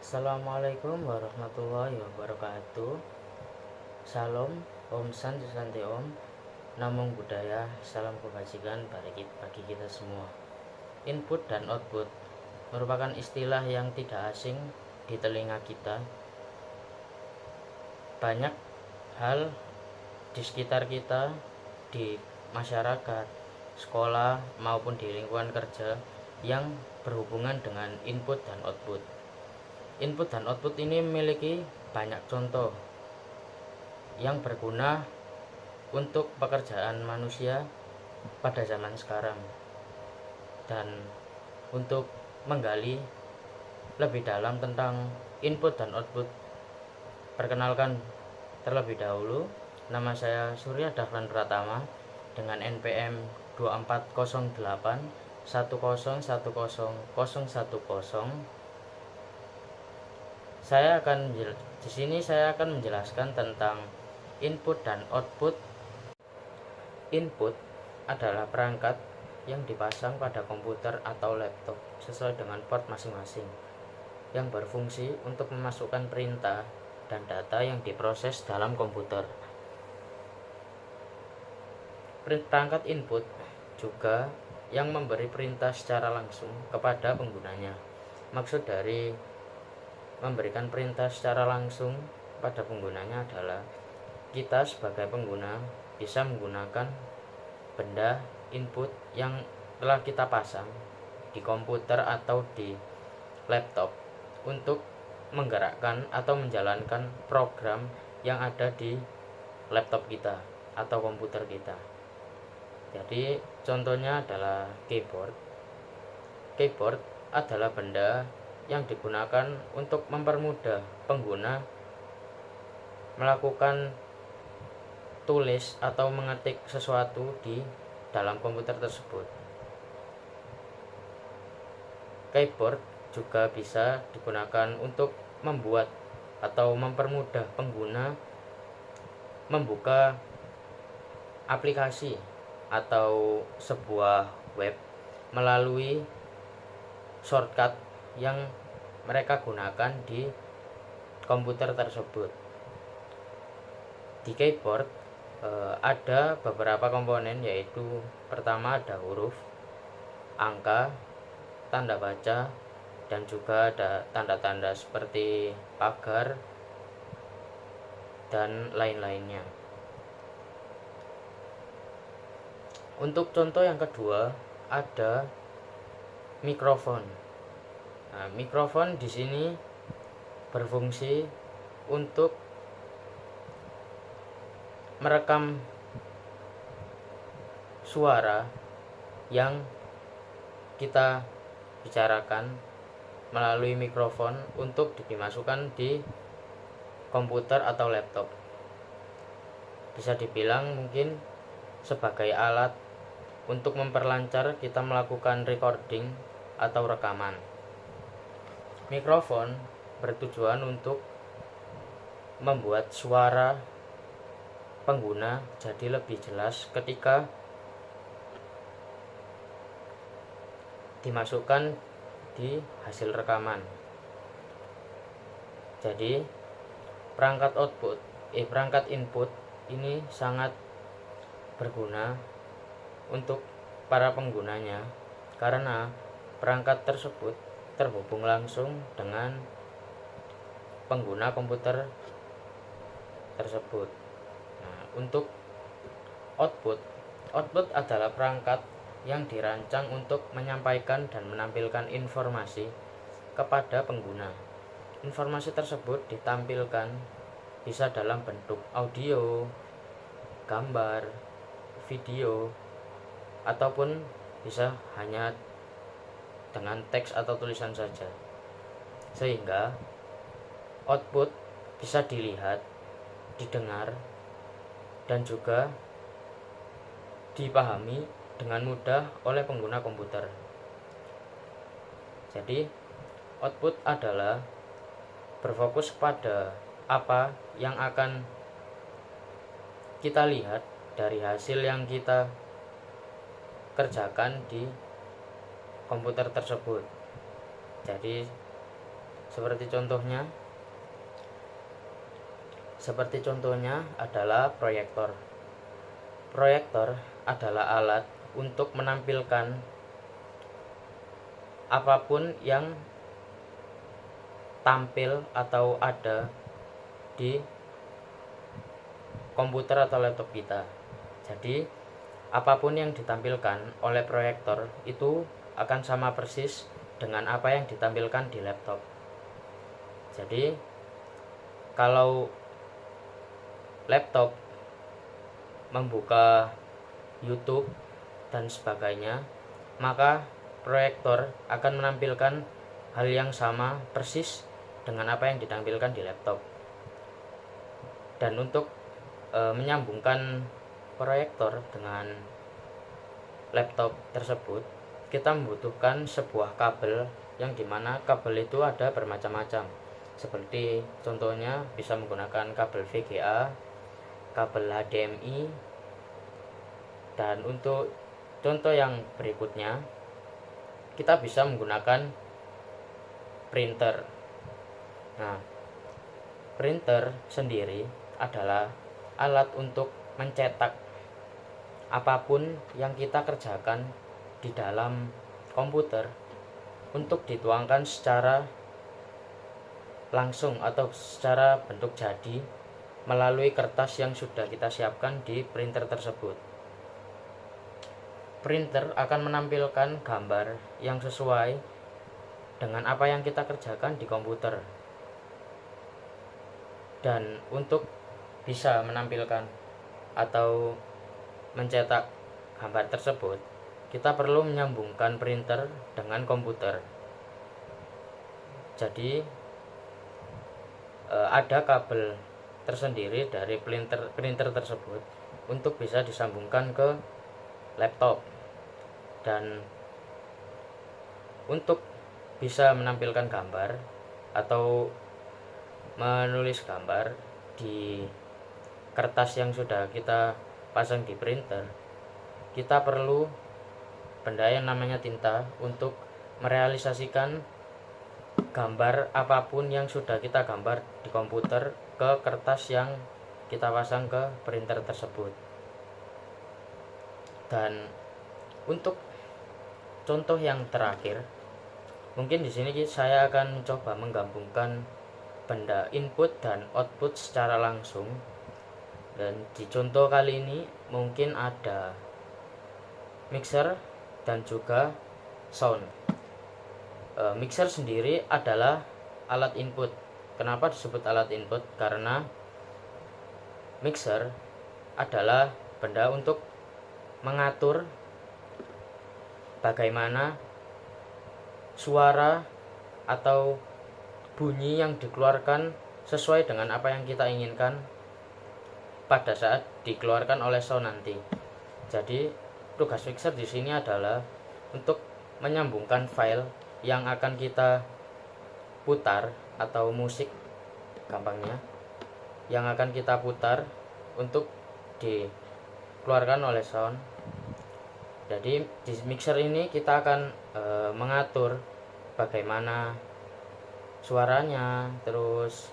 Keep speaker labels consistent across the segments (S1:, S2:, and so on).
S1: Assalamualaikum warahmatullahi wabarakatuh. Salam, Om Santi Santi Om. Namo Buddhaya, salam kebajikan bagi kita semua. Input dan output merupakan istilah yang tidak asing di telinga kita. Banyak hal di sekitar kita, di masyarakat, sekolah maupun di lingkungan kerja yang berhubungan dengan input dan output. Input dan output ini memiliki banyak contoh yang berguna untuk pekerjaan manusia pada zaman sekarang. Dan untuk menggali lebih dalam tentang input dan output, perkenalkan terlebih dahulu, nama saya Surya Dahlan Pratama dengan NPM 2408 1010010. Di sini saya akan menjelaskan tentang input dan output. Input adalah perangkat yang dipasang pada komputer atau laptop sesuai dengan port masing-masing, yang berfungsi untuk memasukkan perintah dan data yang diproses dalam komputer. Perangkat input juga yang memberi perintah secara langsung kepada penggunanya. Maksud dari memberikan perintah secara langsung pada penggunanya adalah kita sebagai pengguna bisa menggunakan benda input yang telah kita pasang di komputer atau di laptop untuk menggerakkan atau menjalankan program yang ada di laptop kita atau komputer kita. Jadi contohnya adalah keyboard. Keyboard adalah benda yang digunakan untuk mempermudah pengguna melakukan tulis atau mengetik sesuatu di dalam komputer tersebut. Keyboard juga bisa digunakan untuk membuat atau mempermudah pengguna membuka aplikasi atau sebuah web melalui shortcut yang mereka gunakan di komputer tersebut. Di keyboard ada beberapa komponen, yaitu pertama ada huruf, angka, tanda baca, dan juga ada tanda-tanda seperti pagar dan lain-lainnya. Untuk contoh yang kedua ada mikrofon. Nah, mikrofon di sini berfungsi untuk merekam suara yang kita bicarakan melalui mikrofon untuk dimasukkan di komputer atau laptop. Bisa dibilang mungkin sebagai alat untuk memperlancar kita melakukan recording atau rekaman. Mikrofon bertujuan untuk membuat suara pengguna jadi lebih jelas ketika dimasukkan di hasil rekaman. Jadi perangkat input ini sangat berguna untuk para penggunanya karena perangkat tersebut terhubung langsung dengan pengguna komputer tersebut. Nah, untuk output adalah perangkat yang dirancang untuk menyampaikan dan menampilkan informasi kepada pengguna. Informasi tersebut ditampilkan bisa dalam bentuk audio, gambar, video, ataupun bisa hanya dengan teks atau tulisan saja, sehingga output bisa dilihat, didengar, dan juga dipahami dengan mudah oleh pengguna komputer. Jadi output adalah berfokus pada apa yang akan kita lihat dari hasil yang kita kerjakan di komputer tersebut. Jadi Seperti contohnya adalah proyektor. Proyektor adalah alat untuk menampilkan apapun yang tampil atau ada di komputer atau laptop kita. Jadi apapun yang ditampilkan oleh proyektor itu akan sama persis dengan apa yang ditampilkan di laptop. Jadi kalau laptop membuka YouTube dan sebagainya, maka proyektor akan menampilkan hal yang sama persis dengan apa yang ditampilkan di laptop. Dan untuk menyambungkan proyektor dengan laptop tersebut, kita membutuhkan sebuah kabel yang dimana kabel itu ada bermacam-macam. Seperti contohnya bisa menggunakan kabel VGA, kabel HDMI, dan untuk contoh yang berikutnya kita bisa menggunakan printer. Nah, printer sendiri adalah alat untuk mencetak apapun yang kita kerjakan di dalam komputer untuk dituangkan secara langsung atau secara bentuk jadi melalui kertas yang sudah kita siapkan di printer tersebut. Printer akan menampilkan gambar yang sesuai dengan apa yang kita kerjakan di komputer. Dan untuk bisa menampilkan atau mencetak gambar tersebut, kita perlu menyambungkan printer dengan komputer. Jadi ada kabel tersendiri dari printer tersebut untuk bisa disambungkan ke laptop. Dan untuk bisa menampilkan gambar atau menulis gambar di kertas yang sudah kita pasang di printer, kita perlu benda yang namanya tinta untuk merealisasikan gambar apapun yang sudah kita gambar di komputer ke kertas yang kita pasang ke printer tersebut. Dan untuk contoh yang terakhir, mungkin di sini saya akan mencoba menggabungkan benda input dan output secara langsung. Dan di contoh kali ini mungkin ada mixer dan juga sound. Mixer sendiri adalah alat input. Kenapa disebut alat input? Karena mixer adalah benda untuk mengatur bagaimana suara atau bunyi yang dikeluarkan sesuai dengan apa yang kita inginkan pada saat dikeluarkan oleh sound nanti. Jadi tugas mixer di sini adalah untuk menyambungkan file yang akan kita putar atau musik gampangnya yang akan kita putar untuk dikeluarkan oleh sound. Jadi di mixer ini kita akan mengatur bagaimana suaranya, terus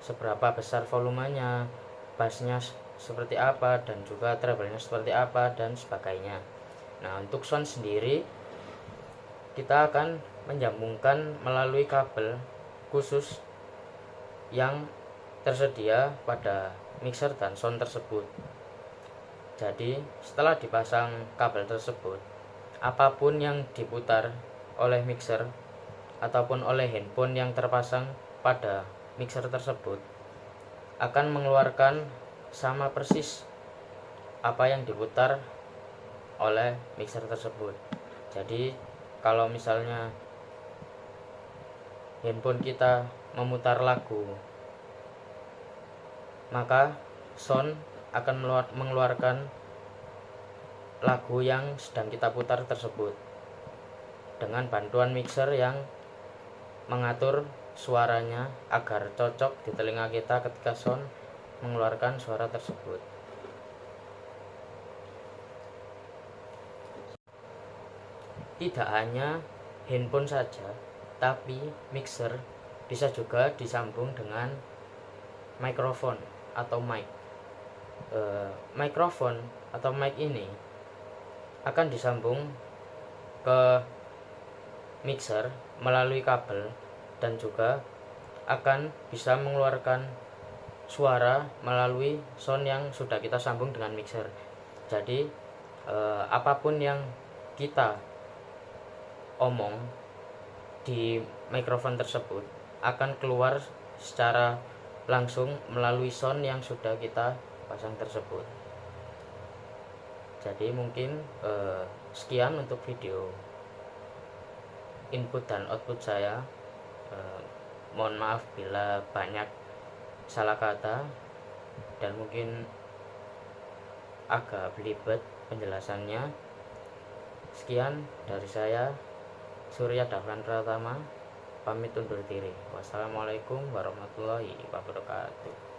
S1: seberapa besar volumenya, bassnya seperti apa, dan juga treble-nya seperti apa, dan sebagainya. Nah, untuk sound sendiri kita akan menyambungkan melalui kabel khusus yang tersedia pada mixer dan sound tersebut. Jadi setelah dipasang kabel tersebut, apapun yang diputar oleh mixer ataupun oleh handphone yang terpasang pada mixer tersebut akan mengeluarkan sama persis apa yang diputar oleh mixer tersebut. Jadi kalau misalnya handphone kita memutar lagu, maka sound akan mengeluarkan lagu yang sedang kita putar tersebut dengan bantuan mixer yang mengatur suaranya agar cocok di telinga kita ketika sound mengeluarkan suara tersebut. Tidak hanya handphone saja, tapi mixer bisa juga disambung dengan mikrofon atau mic. Mikrofon atau mic ini akan disambung ke mixer melalui kabel dan juga akan bisa mengeluarkan suara melalui sound yang sudah kita sambung dengan mixer. Jadi apapun yang kita omong di mikrofon tersebut akan keluar secara langsung melalui sound yang sudah kita pasang tersebut. Jadi mungkin sekian untuk video input dan output saya. Mohon maaf bila banyak salah kata dan mungkin agak belibet penjelasannya. Sekian dari saya, Surya Dahlan Pratama, pamit undur diri. Wassalamualaikum warahmatullahi wabarakatuh.